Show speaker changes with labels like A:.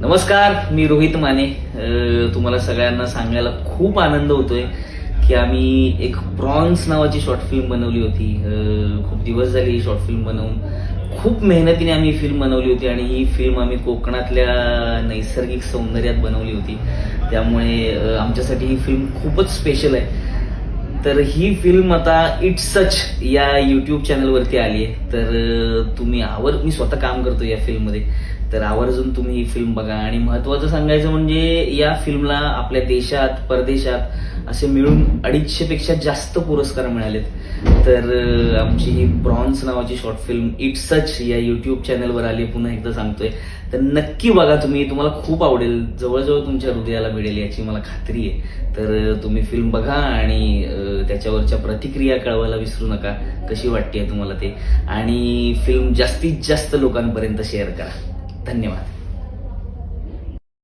A: नमस्कार, मी रोहित माने. तुम्हाला सगळ्यांना सांगायला खूप आनंद होतोय की आम्ही एक प्रॉन्स नावाची शॉर्ट फिल्म बनवली होती. खूप दिवस झाले ही शॉर्ट फिल्म बनवून. खूप मेहनतीने आम्ही फिल्म बनवली होती आणि ही फिल्म आम्ही कोकणातल्या नैसर्गिक सौंदर्यात बनवली होती. त्यामुळे आमच्यासाठी ही फिल्म खूपच स्पेशल आहे. तर ही फिल्म आता इट्स सच या यूट्यूब चॅनलवरती आली आहे. तर तुम्ही मी स्वतः काम करतो या फिल्ममध्ये. तर आवर्जून तुम्ही ही फिल्म बघा. आणि महत्त्वाचं सांगायचं म्हणजे या फिल्मला आपल्या देशात परदेशात असे मिळून 250 पेक्षा जास्त पुरस्कार मिळालेत. तर आमची ही प्रॉन्स नावाची शॉर्ट फिल्म इट्स सच या यूट्यूब चॅनलवर आली, पुन्हा एकदा सांगतोय. तर नक्की बघा तुम्हाला खूप आवडेल. जवळजवळ तुमच्या हृदयाला भिडेल याची मला खात्री आहे. तर तुम्ही फिल्म बघा आणि त्याच्यावरच्या प्रतिक्रिया कळवायला विसरू नका, कशी वाटते तुम्हाला ते. आणि फिल्म जास्तीत जास्त लोकांपर्यंत शेअर करा. धन्यवाद.